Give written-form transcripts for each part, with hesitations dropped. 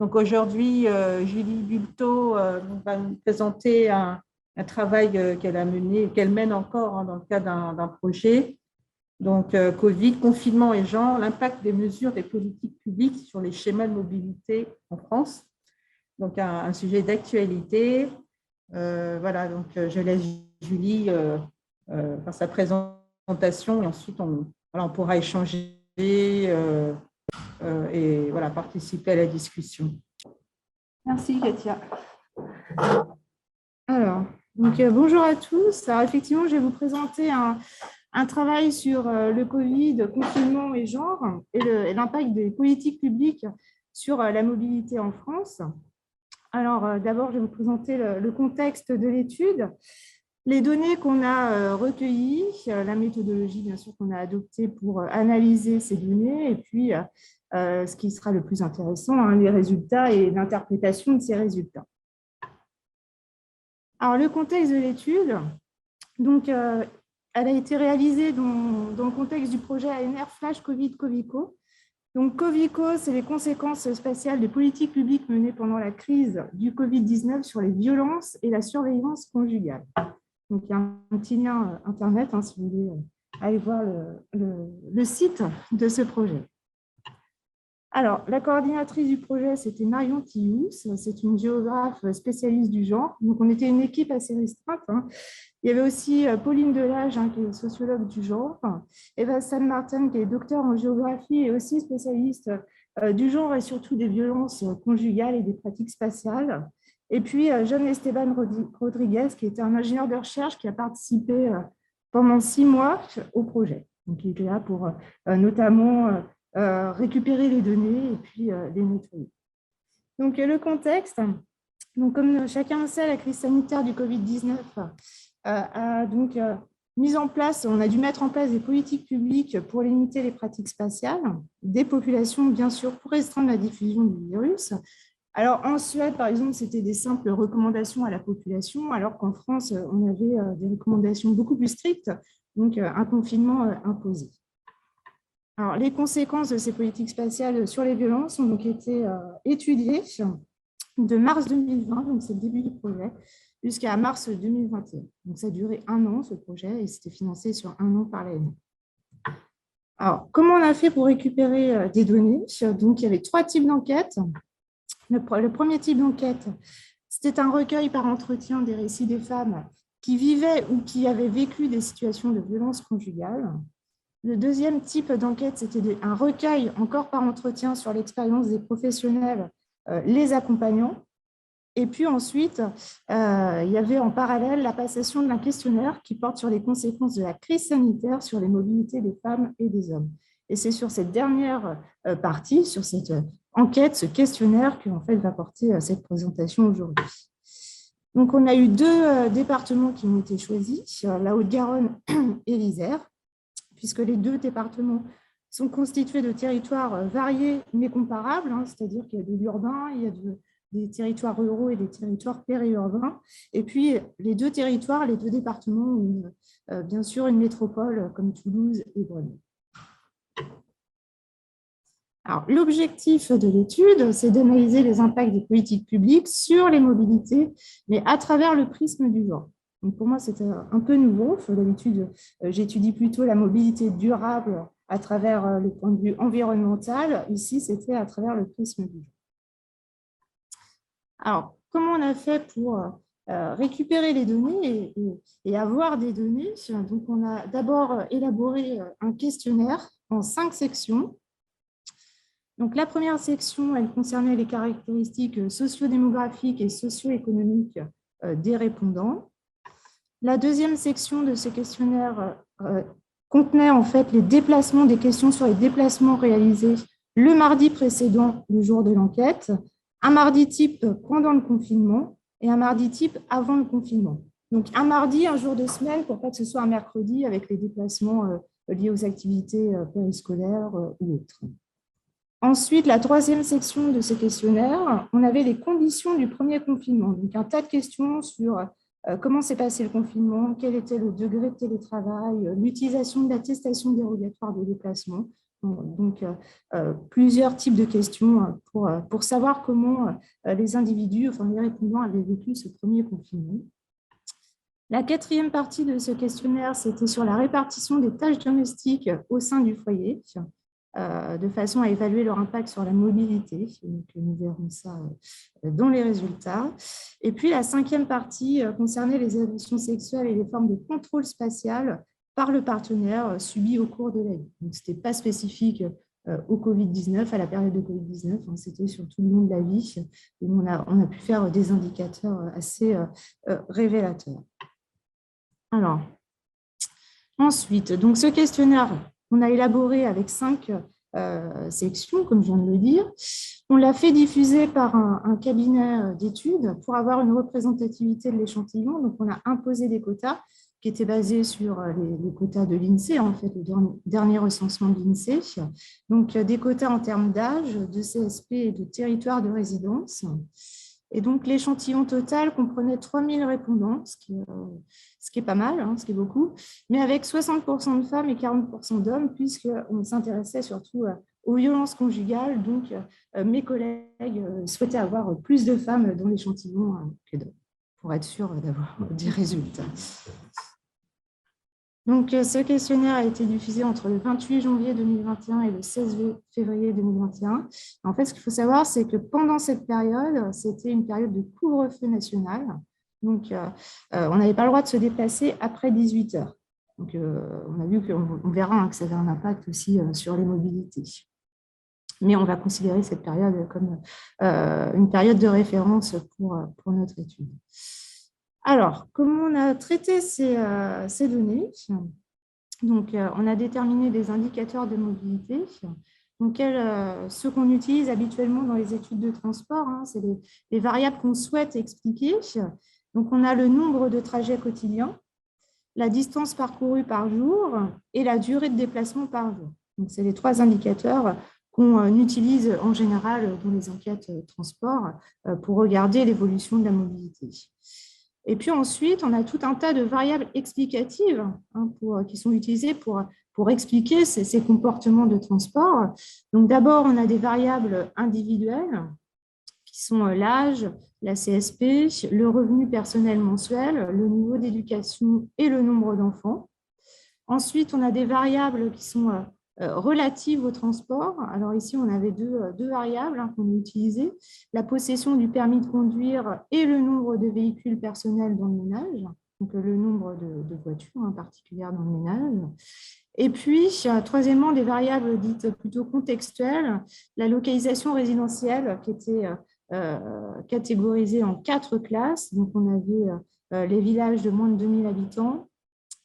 Donc aujourd'hui, Julie Bulto va nous présenter un travail qu'elle a mené, qu'elle mène encore dans le cadre d'un projet. Donc, Covid, confinement et genre, l'impact des mesures des politiques publiques sur les schémas de mobilité en France. Donc, un sujet d'actualité. Voilà, donc je laisse Julie faire sa présentation et ensuite on pourra échanger et voilà, participer à la discussion. Merci Katia. Alors, bonjour à tous. Alors, effectivement, je vais vous présenter un travail sur le Covid, confinement et genre et l'impact des politiques publiques sur la mobilité en France. Alors, d'abord, je vais vous présenter le contexte de l'étude, les données qu'on a recueillies, la méthodologie, bien sûr, qu'on a adoptée pour analyser ces données, et puis ce qui sera le plus intéressant, les résultats et l'interprétation de ces résultats. Alors, le contexte de l'étude, donc, elle a été réalisée dans le contexte du projet ANR Flash Covid-Covico. Donc, Covico, c'est les conséquences spatiales des politiques publiques menées pendant la crise du Covid-19 sur les violences et la surveillance conjugale. Donc, il y a un petit lien Internet, si vous voulez aller voir le site de ce projet. Alors, la coordinatrice du projet, c'était Marion Tillous, c'est une géographe spécialiste du genre. Donc, on était une équipe assez restreinte. Il y avait aussi Pauline Delage, qui est sociologue du genre, Eva San-Martin, qui est docteur en géographie et aussi spécialiste du genre et surtout des violences conjugales et des pratiques spatiales. Et puis, John Esteban Rodriguez, qui était un ingénieur de recherche qui a participé pendant 6 mois au projet. Donc, il était là pour notamment récupérer les données et puis les nettoyer. Donc, le contexte, donc, comme chacun le sait, la crise sanitaire du Covid-19 a donc mis en place, on a dû mettre en place des politiques publiques pour limiter les pratiques spatiales, des populations, bien sûr, pour restreindre la diffusion du virus. Alors, en Suède, par exemple, c'était des simples recommandations à la population, alors qu'en France, on avait des recommandations beaucoup plus strictes, donc un confinement imposé. Alors, les conséquences de ces politiques spatiales sur les violences ont donc été étudiées de mars 2020, donc c'est le début du projet, jusqu'à mars 2021. Donc, ça a duré 1 an, ce projet, et c'était financé sur 1 an par l'ANR. Alors, comment on a fait pour récupérer des données? Donc, il y avait 3 types d'enquêtes. Le premier type d'enquête, c'était un recueil par entretien des récits des femmes qui vivaient ou qui avaient vécu des situations de violence conjugale. Le deuxième type d'enquête, c'était un recueil, encore par entretien, sur l'expérience des professionnels les accompagnant. Et puis ensuite, il y avait en parallèle la passation d'un questionnaire qui porte sur les conséquences de la crise sanitaire sur les mobilités des femmes et des hommes. Et c'est sur cette dernière partie, sur cette enquête, ce questionnaire, qu'en fait va porter cette présentation aujourd'hui. Donc, on a eu 2 départements qui ont été choisis, la Haute-Garonne et l'Isère, puisque les 2 départements sont constitués de territoires variés mais comparables, c'est-à-dire qu'il y a de l'urbain, il y a des territoires ruraux et des territoires périurbains. Et puis, les 2 territoires, les 2 départements ont bien sûr une métropole comme Toulouse et Grenoble. Alors, l'objectif de l'étude, c'est d'analyser les impacts des politiques publiques sur les mobilités, mais à travers le prisme du genre. Donc, pour moi, c'était un peu nouveau. D'habitude, j'étudie plutôt la mobilité durable à travers le point de vue environnemental. Ici, c'était à travers le prisme du genre. Alors, comment on a fait pour récupérer les données et avoir des données? Donc, on a d'abord élaboré un questionnaire en 5 sections. Donc, la première section, elle concernait les caractéristiques sociodémographiques et socio-économiques des répondants. La deuxième section de ce questionnaire contenait en fait les déplacements, des questions sur les déplacements réalisés le mardi précédent le jour de l'enquête, un mardi type pendant le confinement et un mardi type avant le confinement. Donc, un mardi, un jour de semaine, pour pas que ce soit un mercredi avec les déplacements liés aux activités périscolaires ou autres. Ensuite, la troisième section de ce questionnaire, on avait les conditions du premier confinement. Donc, un tas de questions sur comment s'est passé le confinement, quel était le degré de télétravail, l'utilisation de l'attestation dérogatoire de déplacement. Donc, plusieurs types de questions pour savoir comment les individus, enfin les répondants, avaient vécu ce premier confinement. La quatrième partie de ce questionnaire, c'était sur la répartition des tâches domestiques au sein du foyer, de façon à évaluer leur impact sur la mobilité. Donc, nous verrons ça dans les résultats. Et puis, la cinquième partie concernait les agressions sexuelles et les formes de contrôle spatial par le partenaire subies au cours de la vie. Donc, ce n'était pas spécifique au Covid-19, à la période de Covid-19, hein, c'était sur tout le long de la vie. Et on a pu faire des indicateurs assez révélateurs. Alors, ensuite, donc ce questionnaire, on a élaboré avec 5 sections, comme je viens de le dire. On l'a fait diffuser par un cabinet d'études pour avoir une représentativité de l'échantillon. Donc, on a imposé des quotas qui étaient basés sur les quotas de l'INSEE, en fait, le dernier recensement de l'INSEE. Donc, des quotas en termes d'âge, de CSP et de territoire de résidence. Et donc, l'échantillon total comprenait 3000 répondants, ce qui est pas mal, hein, ce qui est beaucoup, mais avec 60% de femmes et 40% d'hommes, puisqu'on s'intéressait surtout aux violences conjugales. Donc, mes collègues souhaitaient avoir plus de femmes dans l'échantillon que d'hommes, pour être sûr d'avoir des résultats. Donc, ce questionnaire a été diffusé entre le 28 janvier 2021 et le 16 février 2021. En fait, ce qu'il faut savoir, c'est que pendant cette période, c'était une période de couvre-feu national. Donc, on n'avait pas le droit de se déplacer après 18 heures. Donc, on a vu qu'on verra que ça avait un impact aussi sur les mobilités. Mais on va considérer cette période comme une période de référence pour notre étude. Alors, comment on a traité ces données? Donc, on a déterminé des indicateurs de mobilité. Donc, ceux qu'on utilise habituellement dans les études de transport, hein, c'est les variables qu'on souhaite expliquer. Donc, on a le nombre de trajets quotidiens, la distance parcourue par jour et la durée de déplacement par jour. Donc, c'est les 3 indicateurs qu'on utilise en général dans les enquêtes transport pour regarder l'évolution de la mobilité. Et puis ensuite, on a tout un tas de variables explicatives qui sont utilisées pour expliquer ces comportements de transport. Donc d'abord, on a des variables individuelles qui sont l'âge, la CSP, le revenu personnel mensuel, le niveau d'éducation et le nombre d'enfants. Ensuite, on a des variables qui sont relatives au transport. Alors ici, on avait deux variables qu'on a utilisées, la possession du permis de conduire et le nombre de véhicules personnels dans le ménage, donc le nombre de voitures particulières dans le ménage. Et puis, troisièmement, des variables dites plutôt contextuelles, la localisation résidentielle qui était catégorisée en 4 classes. Donc, on avait les villages de moins de 2000 habitants,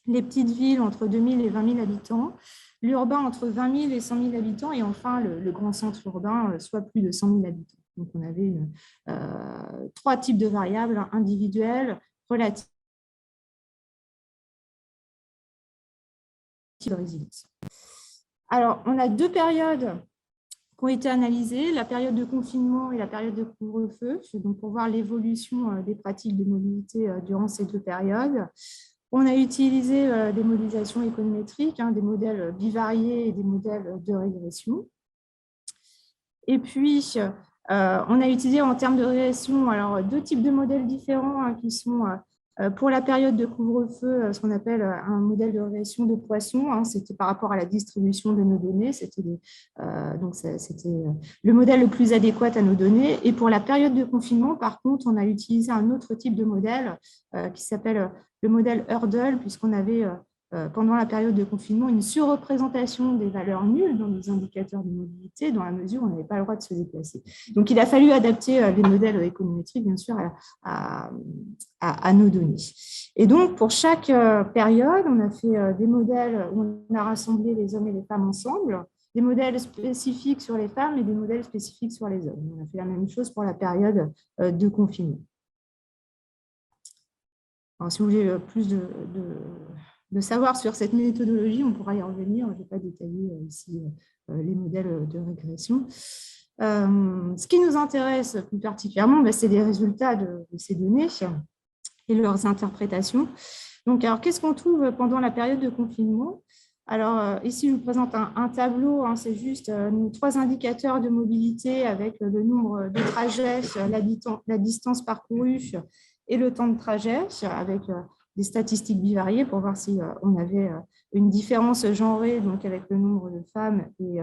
les petites villes entre 2000 et 20 000 habitants, l'urbain entre 20 000 et 100 000 habitants, et enfin le grand centre urbain, soit plus de 100 000 habitants. Donc, on avait 3 types de variables, individuelles, relatives de résidence. Alors, on a 2 périodes qui ont été analysées, la période de confinement et la période de couvre-feu, donc pour voir l'évolution des pratiques de mobilité durant ces 2 périodes. On a utilisé des modélisations économétriques, des modèles bivariés et des modèles de régression. Et puis, on a utilisé en termes de régression 2 types de modèles différents qui sont pour la période de couvre-feu, ce qu'on appelle un modèle de régression de Poisson. C'était par rapport à la distribution de nos données. C'était le modèle le plus adéquat à nos données. Et pour la période de confinement, par contre, on a utilisé un autre type de modèle qui s'appelle le modèle Hurdle, puisqu'on avait, pendant la période de confinement, une surreprésentation des valeurs nulles dans les indicateurs de mobilité, dans la mesure où on n'avait pas le droit de se déplacer. Donc, il a fallu adapter les modèles économétriques, bien sûr, à nos données. Et donc, pour chaque période, on a fait des modèles où on a rassemblé les hommes et les femmes ensemble, des modèles spécifiques sur les femmes et des modèles spécifiques sur les hommes. On a fait la même chose pour la période de confinement. Alors, si vous voulez plus de savoir sur cette méthodologie, on pourra y revenir. Je ne vais pas détailler ici les modèles de régression. Ce qui nous intéresse plus particulièrement, c'est les résultats de ces données et leurs interprétations. Donc, alors, qu'est-ce qu'on trouve pendant la période de confinement? Alors, ici, je vous présente un tableau, hein, c'est juste nos 3 indicateurs de mobilité avec le nombre de trajets, la distance parcourue et le temps de trajet, avec des statistiques bivariées pour voir si on avait une différence genrée, donc avec le nombre de femmes et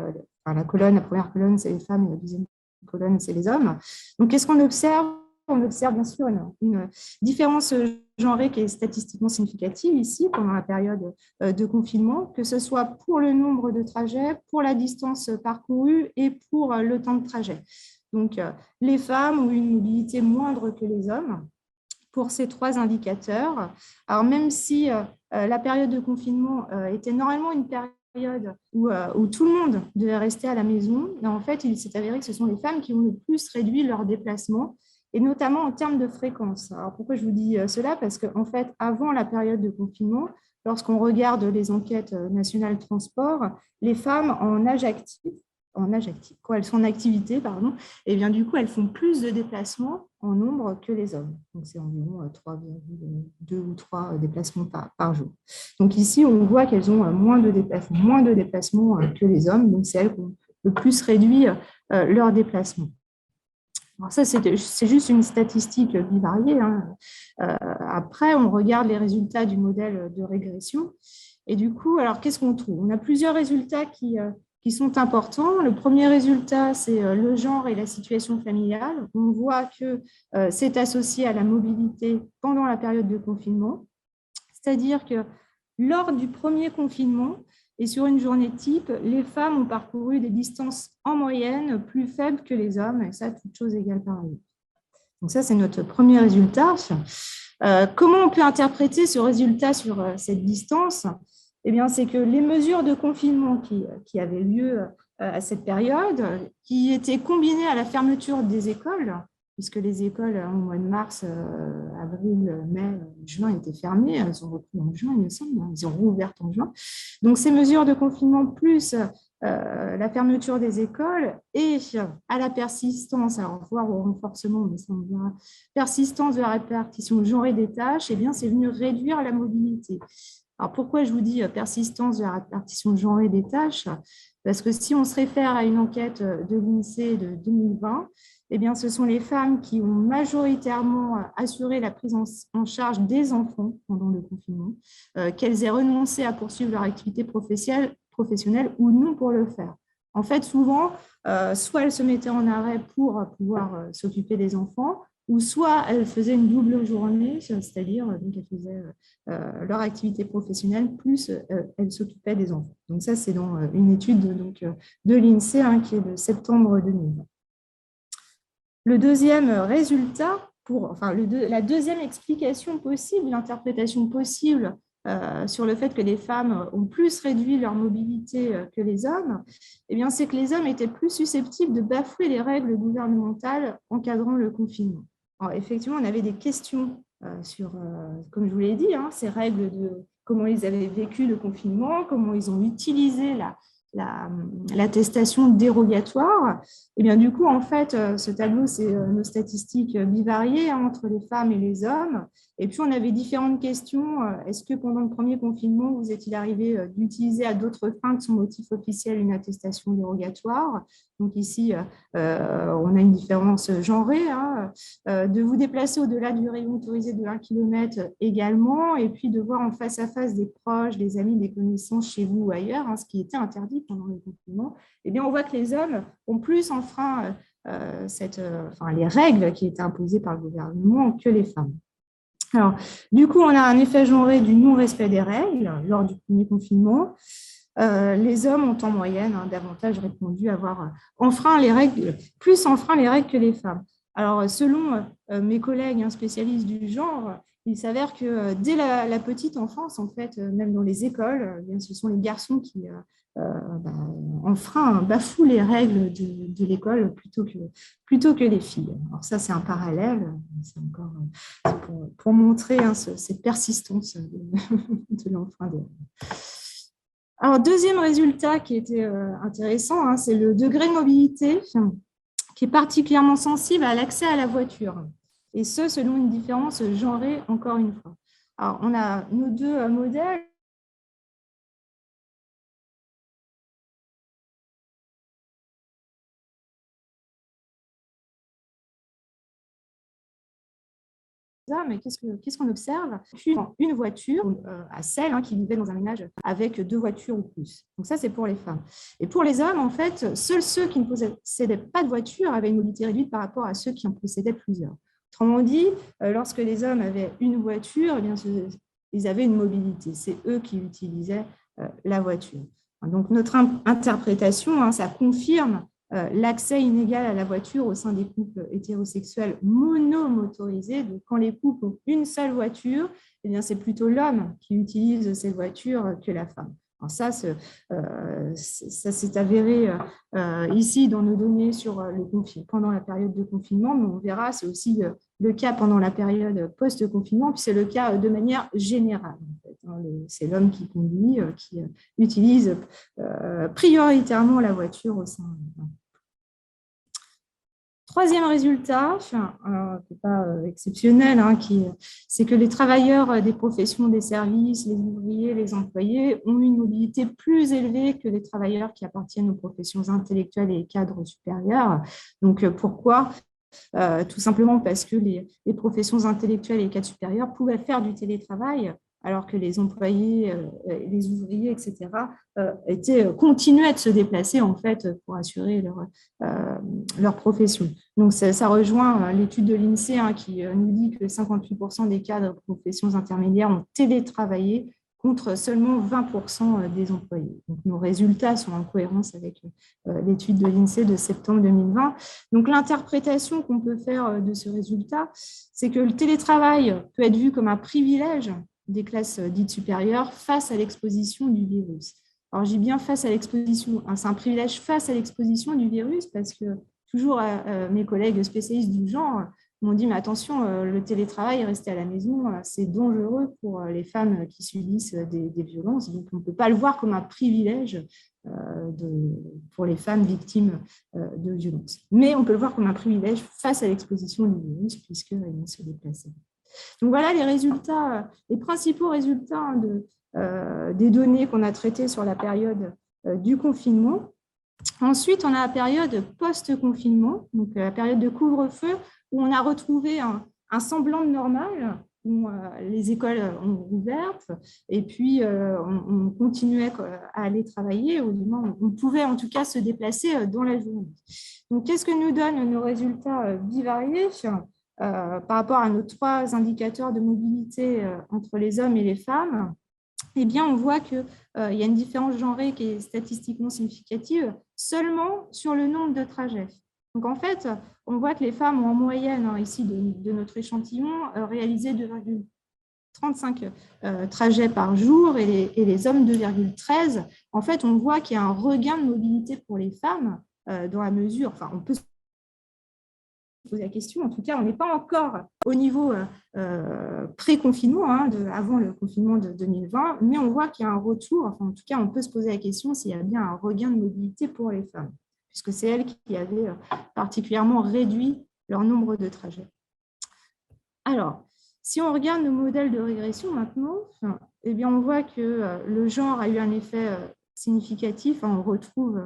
la première colonne, c'est les femmes et la deuxième colonne, c'est les hommes. Donc, qu'est-ce qu'on observe? On observe bien sûr une différence genrée qui est statistiquement significative ici pendant la période de confinement, que ce soit pour le nombre de trajets, pour la distance parcourue et pour le temps de trajet. Donc, les femmes ont une mobilité moindre que les hommes pour ces 3 indicateurs. Alors, même si la période de confinement était normalement une période où tout le monde devait rester à la maison, en fait, il s'est avéré que ce sont les femmes qui ont le plus réduit leurs déplacements, et notamment en termes de fréquence. Alors, pourquoi je vous dis cela? Parce qu'en fait, avant la période de confinement, lorsqu'on regarde les enquêtes nationales transport, les femmes quand elles sont en activité, pardon, et bien du coup, elles font plus de déplacements en nombre que les hommes. Donc, c'est environ 3,2 ou 3 déplacements par jour. Donc, ici, on voit qu'elles ont moins de déplacements que les hommes. Donc, c'est elles qui ont le plus réduit leurs déplacements. Alors ça, c'est juste une statistique bivariée, hein. Après, on regarde les résultats du modèle de régression. Et du coup, alors qu'est-ce qu'on trouve? On a plusieurs résultats qui sont importants. Le premier résultat, c'est le genre et la situation familiale. On voit que c'est associé à la mobilité pendant la période de confinement. C'est-à-dire que lors du premier confinement, et sur une journée type, les femmes ont parcouru des distances en moyenne plus faibles que les hommes, et ça, toute chose égale par ailleurs. Donc ça, c'est notre premier résultat. Comment on peut interpréter ce résultat sur cette distance? Eh bien, c'est que les mesures de confinement qui avaient lieu à cette période, qui étaient combinées à la fermeture des écoles, puisque les écoles au mois de mars, avril, mai, juin étaient fermées. Elles ont repris en juin, il me semble. Ils ont rouvert en juin. Donc, ces mesures de confinement plus la fermeture des écoles et à la persistance, alors voire au renforcement, mais ça on verra, persistance de la répartition genrée des tâches, eh bien, c'est venu réduire la mobilité. Alors, pourquoi je vous dis persistance de la répartition genrée des tâches? Parce que si on se réfère à une enquête de l'INSEE de 2020, eh bien, ce sont les femmes qui ont majoritairement assuré la prise en charge des enfants pendant le confinement, qu'elles aient renoncé à poursuivre leur activité professionnelle ou non pour le faire. En fait, souvent, soit elles se mettaient en arrêt pour pouvoir s'occuper des enfants, ou soit elles faisaient une double journée, c'est-à-dire qu'elles faisaient leur activité professionnelle, plus elles s'occupaient des enfants. Donc ça, c'est dans une étude de l'INSEE qui est de septembre 2020. Le deuxième résultat, la deuxième explication possible, l'interprétation possible sur le fait que les femmes ont plus réduit leur mobilité que les hommes, eh bien, c'est que les hommes étaient plus susceptibles de bafouer les règles gouvernementales encadrant le confinement. Alors, effectivement, on avait des questions sur, comme je vous l'ai dit, ces règles de comment ils avaient vécu le confinement, comment ils ont utilisé l'attestation dérogatoire. Et bien, du coup, en fait, ce tableau, c'est nos statistiques bivariées entre les femmes et les hommes. Et puis, on avait différentes questions. Est-ce que pendant le premier confinement, vous est-il arrivé d'utiliser à d'autres fins que son motif officiel une attestation dérogatoire? Donc ici, on a une différence genrée, de vous déplacer au-delà du rayon autorisé de 1 km également, et puis de voir en face à face des proches, des amis, des connaissances chez vous ou ailleurs, ce qui était interdit pendant le confinement. Eh bien, on voit que les hommes ont plus enfreint les règles qui étaient imposées par le gouvernement que les femmes. Alors, du coup, on a un effet genré du non-respect des règles lors du premier confinement. Les hommes ont en moyenne davantage répondu avoir plus enfreint les règles que les femmes. Alors, selon mes collègues spécialistes du genre, il s'avère que dès la petite enfance, en fait, même dans les écoles, ce sont les garçons qui bafouent les règles de l'école plutôt que les filles. Alors ça, c'est un parallèle, c'est encore pour montrer cette persistance de l'enfant des règles. Alors, deuxième résultat qui était intéressant, c'est le degré de mobilité qui est particulièrement sensible à l'accès à la voiture. Et ce, selon une différence genrée, encore une fois. Alors, on a nos deux modèles. hommes, et qu'est-ce qu'on observe? Une voiture à celle qui vivait dans un ménage avec 2 voitures ou plus. Donc ça, c'est pour les femmes. Et pour les hommes, en fait, seuls ceux qui ne possédaient pas de voiture avaient une mobilité réduite par rapport à ceux qui en possédaient plusieurs. Autrement dit, lorsque les hommes avaient une voiture, eh bien, ils avaient une mobilité. C'est eux qui utilisaient la voiture. Donc, notre interprétation, ça confirme l'accès inégal à la voiture au sein des couples hétérosexuels monomotorisés. Donc, quand les couples ont une seule voiture, eh bien, c'est plutôt l'homme qui utilise cette voiture que la femme. Alors ça s'est avéré ici dans nos données sur pendant la période de confinement, mais on verra, c'est aussi le cas pendant la période post-confinement, puis c'est le cas de manière générale. En fait. C'est l'homme qui conduit, qui utilise prioritairement la voiture au sein. Troisième résultat, qui n'est pas exceptionnel, c'est que les travailleurs des professions des services, les ouvriers, les employés ont une mobilité plus élevée que les travailleurs qui appartiennent aux professions intellectuelles et cadres supérieurs. Donc, pourquoi ? Tout simplement parce que les professions intellectuelles et cadres supérieurs pouvaient faire du télétravail, alors que les employés, les ouvriers, etc., continuaient de se déplacer en fait pour assurer leur profession. Donc, ça rejoint l'étude de l'INSEE qui nous dit que 58% des cadres de professions intermédiaires ont télétravaillé contre seulement 20% des employés. Donc, nos résultats sont en cohérence avec l'étude de l'INSEE de septembre 2020. Donc, l'interprétation qu'on peut faire de ce résultat, c'est que le télétravail peut être vu comme un privilège des classes dites supérieures face à l'exposition du virus. Alors, j'ai bien face à l'exposition, c'est un privilège face à l'exposition du virus parce que toujours mes collègues spécialistes du genre m'ont dit, mais attention, le télétravail, rester à la maison, c'est dangereux pour les femmes qui subissent des violences. Donc, on ne peut pas le voir comme un privilège pour les femmes victimes de violences. Mais on peut le voir comme un privilège face à l'exposition du virus puisqu'elles vont se déplacer. Donc voilà les résultats, les principaux résultats des données qu'on a traitées sur la période du confinement. Ensuite, on a la période post-confinement, donc la période de couvre-feu, où on a retrouvé un semblant de normal, où les écoles ont ouvert, et puis on continuait à aller travailler, ou du moins on pouvait en tout cas se déplacer dans la journée. Donc, qu'est-ce que nous donnent nos résultats bivariés par rapport à nos 3 indicateurs de mobilité entre les hommes et les femmes? Eh bien, on voit qu'il y a une différence genrée qui est statistiquement significative seulement sur le nombre de trajets. Donc, en fait, on voit que les femmes ont en moyenne, ici de notre échantillon, réalisé 2,35 trajets par jour et les hommes 2,13. En fait, on voit qu'il y a un regain de mobilité pour les femmes dans la mesure, enfin, on peut se poser la question. En tout cas, on n'est pas encore au niveau pré-confinement, avant le confinement de 2020, mais on voit qu'il y a un retour. Enfin, en tout cas, on peut se poser la question s'il y a bien un regain de mobilité pour les femmes, puisque c'est elles qui avaient particulièrement réduit leur nombre de trajets. Alors, si on regarde nos modèles de régression maintenant, eh bien, on voit que le genre a eu un effet significatif. On retrouve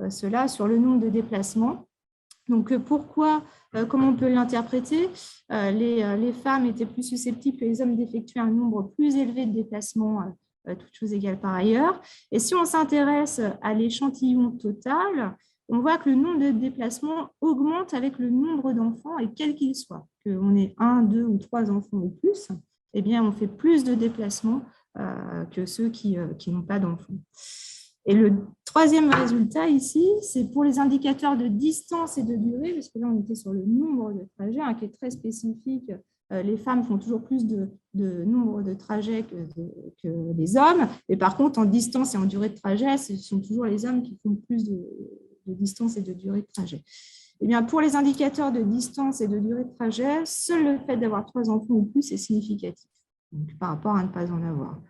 cela sur le nombre de déplacements. Donc, pourquoi, comment on peut l'interpréter? Les femmes étaient plus susceptibles que les hommes d'effectuer un nombre plus élevé de déplacements, toutes choses égales par ailleurs. Et si on s'intéresse à l'échantillon total, on voit que le nombre de déplacements augmente avec le nombre d'enfants, et quel qu'il soit, qu'on ait 1, 2 ou 3 enfants ou plus, eh bien, on fait plus de déplacements que ceux qui n'ont pas d'enfants. Et le troisième résultat ici, c'est pour les indicateurs de distance et de durée, parce que là, on était sur le nombre de trajets, qui est très spécifique. Les femmes font toujours plus de nombre de trajets que les hommes. Et par contre, en distance et en durée de trajet, ce sont toujours les hommes qui font plus de distance et de durée de trajet. Eh bien, pour les indicateurs de distance et de durée de trajet, seul le fait d'avoir 3 enfants ou plus est significatif, donc, par rapport à ne pas en avoir.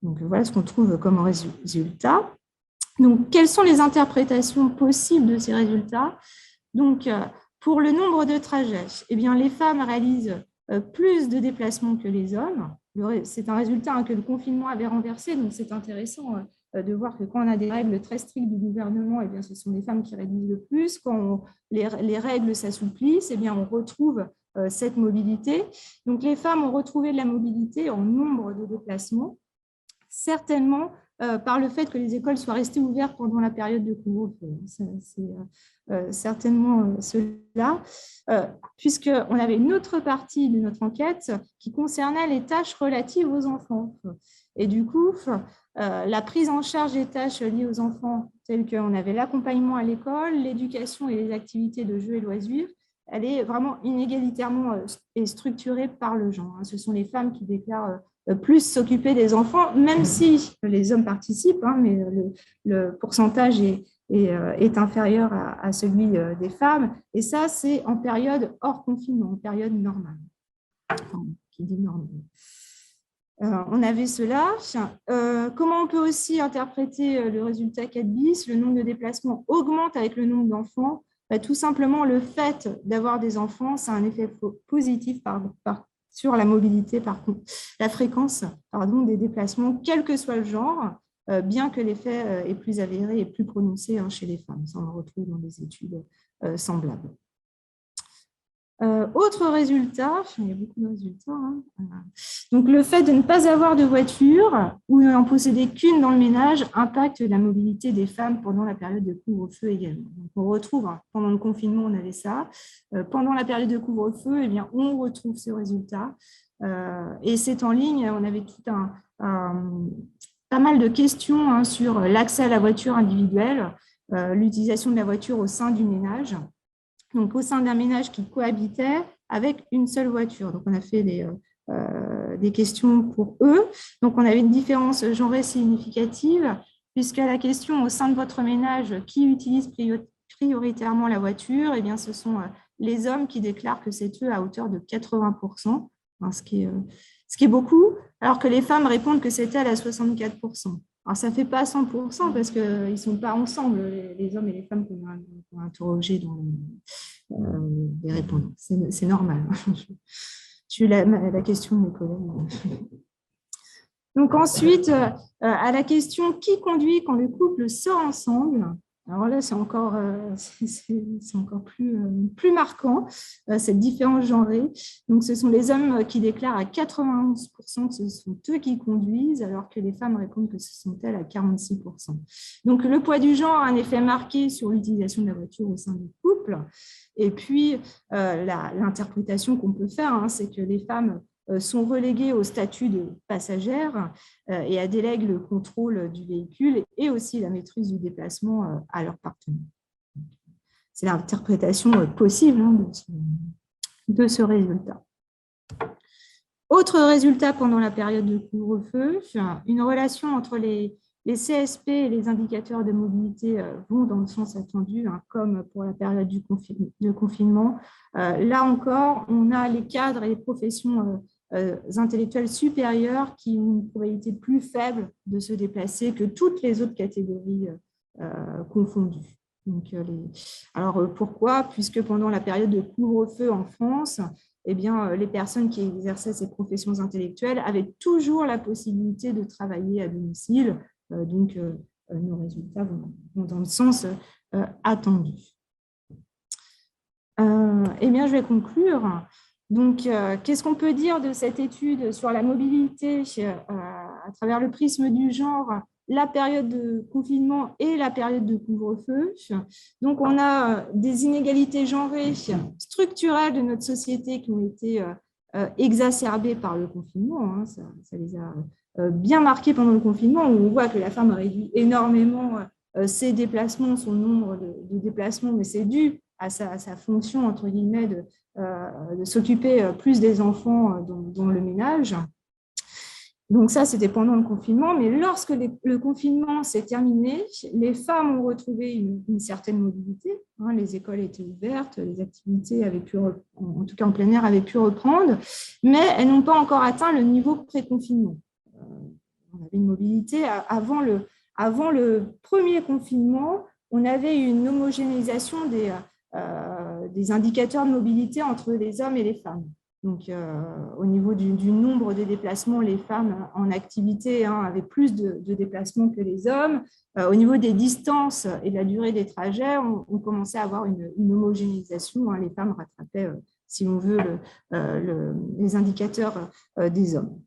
Donc, voilà ce qu'on trouve comme résultat. Donc, quelles sont les interprétations possibles de ces résultats? Donc, pour le nombre de trajets, eh bien, les femmes réalisent plus de déplacements que les hommes. C'est un résultat que le confinement avait renversé, donc c'est intéressant de voir que quand on a des règles très strictes du gouvernement, eh bien, ce sont les femmes qui réduisent le plus. Quand les règles s'assouplissent, eh bien, on retrouve cette mobilité. Donc, les femmes ont retrouvé de la mobilité en nombre de déplacements, certainement par le fait que les écoles soient restées ouvertes pendant la période de couvre-feu. C'est certainement cela, puisqu'on avait une autre partie de notre enquête qui concernait les tâches relatives aux enfants. Et du coup, la prise en charge des tâches liées aux enfants, telles qu'on avait l'accompagnement à l'école, l'éducation et les activités de jeux et loisirs, elle est vraiment inégalitairement structurée par le genre. Ce sont les femmes qui déclarent plus s'occuper des enfants, même si les hommes participent, mais le pourcentage est inférieur à celui des femmes. Et ça, c'est en période hors confinement, en période normale. Enfin, qui dit normale. On avait cela. Comment on peut aussi interpréter le résultat 4 bis? Le nombre de déplacements augmente avec le nombre d'enfants. Tout simplement, le fait d'avoir des enfants, ça a un effet positif sur la mobilité, par contre, la fréquence des déplacements, quel que soit le genre, bien que l'effet est plus avéré et plus prononcé chez les femmes. Ça, on le retrouve dans des études semblables. Autre résultat, il y a beaucoup de résultats. Donc, le fait de ne pas avoir de voiture ou n'en posséder qu'une dans le ménage impacte la mobilité des femmes pendant la période de couvre-feu également. Donc, on retrouve, pendant le confinement, on avait ça. Pendant la période de couvre-feu, on retrouve ce résultat. Et c'est en ligne, on avait pas mal de questions sur l'accès à la voiture individuelle, l'utilisation de la voiture au sein du ménage. Donc, au sein d'un ménage qui cohabitait avec une seule voiture. Donc, on a fait des questions pour eux. Donc, on avait une différence genrée significative, puisque la question au sein de votre ménage, qui utilise prioritairement la voiture, ce sont les hommes qui déclarent que c'est eux à hauteur de 80%, ce qui est beaucoup, alors que les femmes répondent que c'est elles à 64%. Alors, ça ne fait pas 100% parce qu'ils ne sont pas ensemble, les hommes et les femmes qu'on a interrogés dans les répondants. C'est normal. J'ai eu la question de mes collègues. Donc, ensuite, à la question « Qui conduit quand le couple sort ensemble ?» Alors là, c'est encore plus marquant, cette différence genrée. Donc, ce sont les hommes qui déclarent à 91% que ce sont eux qui conduisent, alors que les femmes répondent que ce sont elles à 46%. Donc, le poids du genre a un effet marqué sur l'utilisation de la voiture au sein du couple. Et puis, l'interprétation qu'on peut faire, c'est que les femmes sont reléguées au statut de passagères et délèguent le contrôle du véhicule et aussi la maîtrise du déplacement à leur partenaire. C'est l'interprétation possible de ce résultat. Autre résultat pendant la période de couvre-feu, une relation entre les CSP et les indicateurs de mobilité vont dans le sens attendu, comme pour la période de confinement. Là encore, on a les cadres et les professions intellectuelles supérieures qui ont une probabilité plus faible de se déplacer que toutes les autres catégories confondues. Donc, alors, pourquoi? Puisque pendant la période de couvre-feu en France, les personnes qui exerçaient ces professions intellectuelles avaient toujours la possibilité de travailler à domicile. Donc, nos résultats vont dans le sens attendu. Je vais conclure. Donc, qu'est-ce qu'on peut dire de cette étude sur la mobilité à travers le prisme du genre, la période de confinement et la période de couvre-feu? Donc, on a des inégalités genrées structurelles de notre société qui ont été exacerbées par le confinement. Ça les a bien marquées pendant le confinement, où on voit que la femme a réduit énormément ses déplacements, son nombre de déplacements, mais c'est dû à sa fonction, entre guillemets, de s'occuper plus des enfants dans le ménage. Donc ça, c'était pendant le confinement, mais lorsque le confinement s'est terminé, les femmes ont retrouvé une certaine mobilité. Les écoles étaient ouvertes, les activités avaient pu, en tout cas en plein air, avaient pu reprendre, mais elles n'ont pas encore atteint le niveau pré-confinement. On avait une mobilité avant le premier confinement, on avait une homogénéisation des indicateurs de mobilité entre les hommes et les femmes. Donc, au niveau du nombre de déplacements, les femmes en activité avaient plus de déplacements que les hommes. Au niveau des distances et de la durée des trajets, on commençait à avoir une homogénéisation. Les femmes rattrapaient si on veut, les indicateurs des hommes.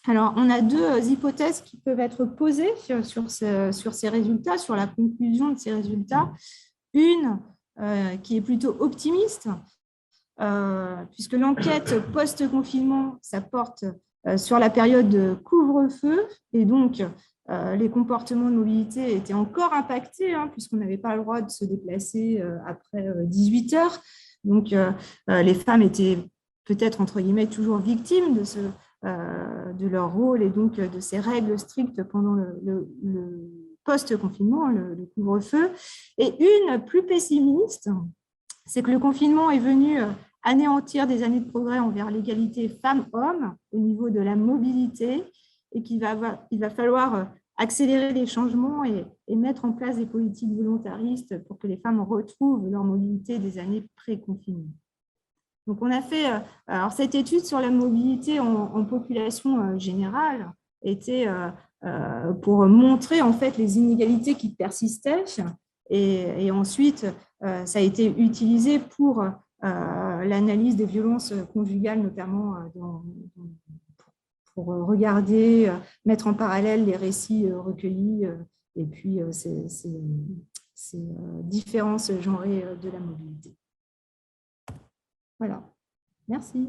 Alors, on a deux hypothèses qui peuvent être posées sur ces résultats, sur la conclusion de ces résultats. Une qui est plutôt optimiste, puisque l'enquête post-confinement, ça porte sur la période de couvre-feu, et donc les comportements de mobilité étaient encore impactés, puisqu'on n'avait pas le droit de se déplacer après 18 heures. Donc, les femmes étaient peut-être, entre guillemets, toujours victimes de leur rôle et donc de ces règles strictes pendant le post-confinement, le couvre-feu. Et une plus pessimiste, c'est que le confinement est venu anéantir des années de progrès envers l'égalité femmes-hommes au niveau de la mobilité et qu'il va falloir accélérer les changements et mettre en place des politiques volontaristes pour que les femmes retrouvent leur mobilité des années pré-confinement. Donc, on a fait, alors cette étude sur la mobilité en population générale était pour montrer en fait les inégalités qui persistaient et ensuite ça a été utilisé pour l'analyse des violences conjugales, notamment pour regarder, mettre en parallèle les récits recueillis et puis ces différences genrées de la mobilité. Voilà, merci.